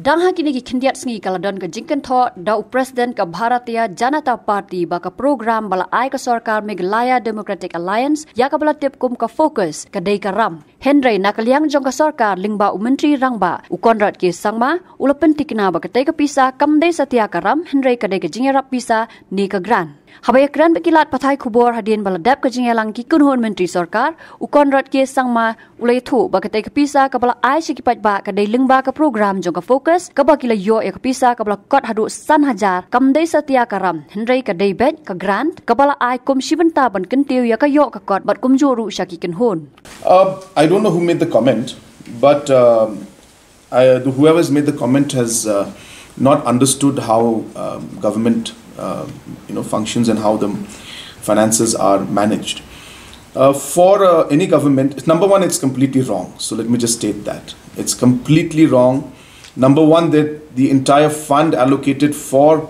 Dang hakini ki kindiat sngi kaladon ka jingkan tho da President ka Bharatiya Janata Party ba ka program bala ai ka sarkar Meghalaya Democratic Alliance ya ka bala tip kum ka focus ka dei ka ram. Henry nakaliang jong ka sarkar lingba menteri rangba ukonrat ki sangma ula pentikna ba ka tei ka pisa kam dei satia ka ram Henry ka dei ka jingerap pisa ni ka gran. Habaya kran bekilat pathai kubor hadin baladap ka jingelang ki kunhon menteri sarkar ukonrat ki sangma ulai thu ba ka tei ka pisa ka bala ai sikipat ba ka dei lingba ka program jong ka focus ka ba kila yo ka pisa ka bala kot hadu san hajar kam dei satia ka ram Henry ka dei bet ka grant ka bala ai kum shibanta ban kentiu ya ka yo ka kot bat kum juru shaki kunhon. I don't know who made the comment, but whoever's made the comment has not understood how government functions and how the finances are managed. For any government, number one, it's completely wrong. So let me just state that. It's completely wrong. Number one, that the entire fund allocated for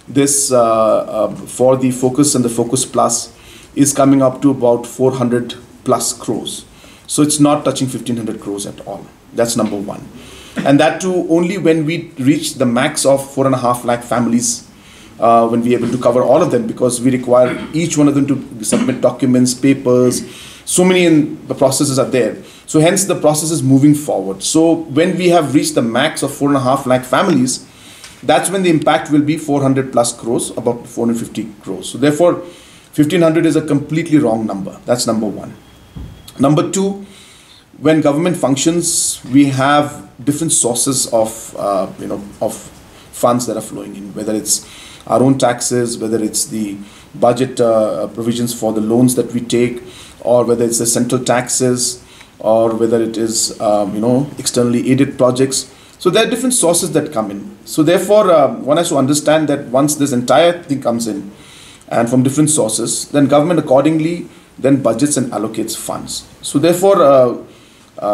this, for the Focus and the Focus Plus is coming up to about 400 plus crores. So it's not touching 1500 crores at all. That's number one. And that too only when we reach the max of 4.5 lakh families, when we're able to cover all of them, because we require each one of them to submit documents, papers, so many in the processes are there. So hence the process is moving forward. So when we have reached the max of 4.5 lakh families, that's when the impact will be 400 plus crores, about 450 crores. So therefore, 1500 is a completely wrong number. That's number one. Number two, when government functions, we have different sources of funds that are flowing in, whether it's our own taxes, whether it's the budget provisions for the loans that we take, or whether it's the central taxes, or whether it is externally aided projects. So there are different sources that come in. So therefore, one has to understand that once this entire thing comes in, and from different sources, then government accordingly then budgets and allocates funds. So therefore,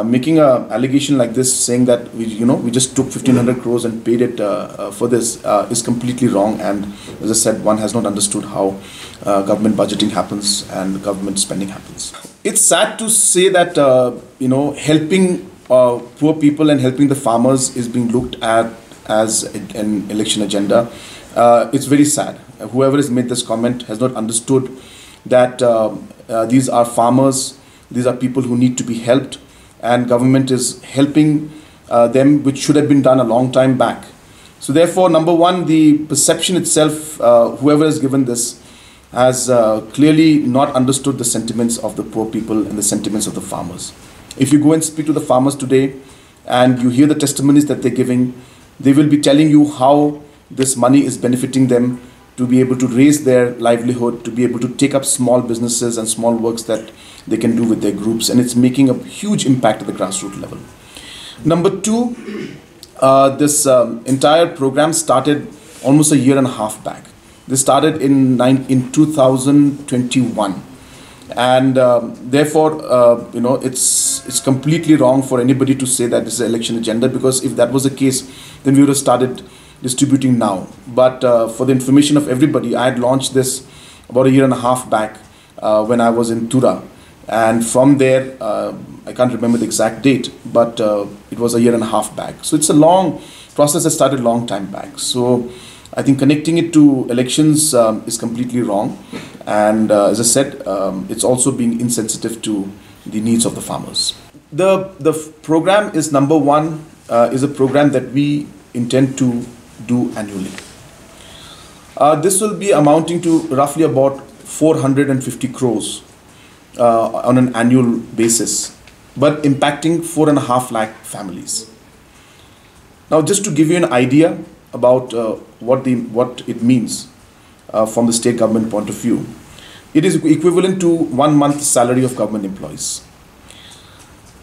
making an allegation like this, saying that we just took 1500 crores and paid it for this is completely wrong. And as I said, one has not understood how government budgeting happens and government spending happens. It's sad to say that helping poor people and helping the farmers is being looked at as an election agenda. It's very sad. Whoever has made this comment has not understood that these are farmers, these are people who need to be helped, and government is helping them, which should have been done a long time back. So therefore, number one, the perception itself, whoever has given this has clearly not understood the sentiments of the poor people and the sentiments of the farmers. If you go and speak to the farmers today and you hear the testimonies that they're giving, they will be telling you how this money is benefiting them to be able to raise their livelihood, to be able to take up small businesses and small works that they can do with their groups, and it's making a huge impact at the grassroots level. Number two, this entire program started almost a year and a half back. This started in 2021, and therefore, it's completely wrong for anybody to say that this is an election agenda, because if that was the case, then we would have started distributing now. But for the information of everybody, I had launched this about a year and a half back when I was in Tura. And from there, I can't remember the exact date, but it was a year and a half back. So it's a long process that started a long time back. So I think connecting it to elections is completely wrong. And as I said, it's also being insensitive to the needs of the farmers. The program is, number one, is a program that we intend to do annually. This will be amounting to roughly about 450 crores on an annual basis, but impacting 4.5 lakh families. Now, just to give you an idea about what it means from the state government point of view, it is equivalent to 1 month's salary of government employees.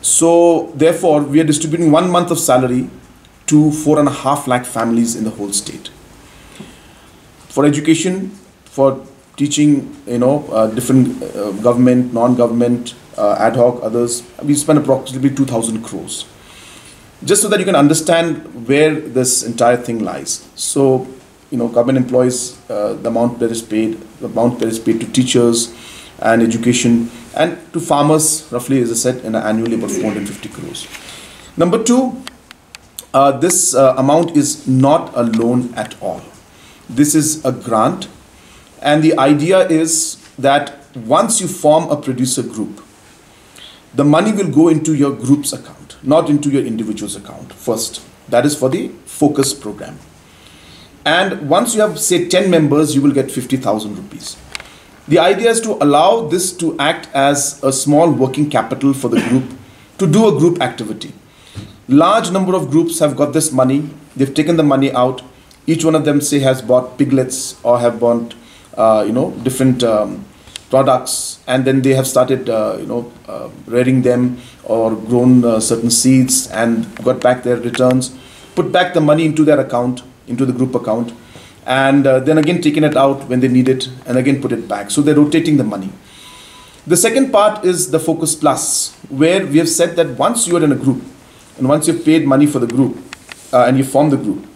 So therefore, we are distributing 1 month of salary to 4.5 lakh families in the whole state. For education, for teaching, different government, non-government, ad hoc, others, we spend approximately 2,000 crores. Just so that you can understand where this entire thing lies. So, government employees, the amount that is paid to teachers and education, and to farmers, roughly, as I said, annually about 450 crores. Number two, this amount is not a loan at all. This is a grant, and the idea is that once you form a producer group, the money will go into your group's account, not into your individual's account first. That is for the focus program. And once you have, say, 10 members, you will get 50,000 rupees. The idea is to allow this to act as a small working capital for the group to do a group activity. Large number of groups have got this money. They've taken the money out. Each one of them, say, has bought piglets or have bought, different products, and then they have started, rearing them or grown certain seeds and got back their returns, put back the money into their account, into the group account, and then again taken it out when they need it and again put it back. So they're rotating the money. The second part is the Focus Plus, where we have said that once you are in a group and once you've paid money for the group and you form the group,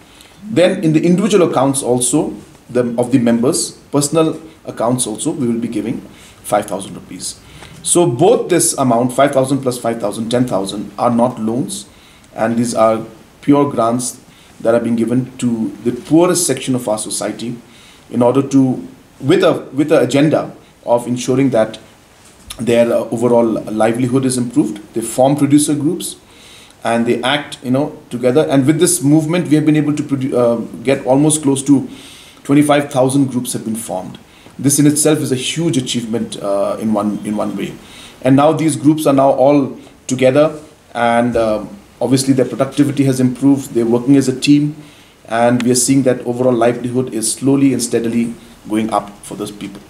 then in the individual accounts also of the members, personal accounts also, we will be giving 5,000 rupees. So both this amount, 5,000 plus 5,000, 10,000, are not loans, and these are pure grants that are being given to the poorest section of our society in order to, with a agenda of ensuring that their overall livelihood is improved. They form producer groups and they act, together. And with this movement, we have been able to get almost close to 25,000 groups have been formed. This in itself is a huge achievement in one way. And now these groups are now all together, and obviously their productivity has improved. They're working as a team, and we are seeing that overall livelihood is slowly and steadily going up for those people.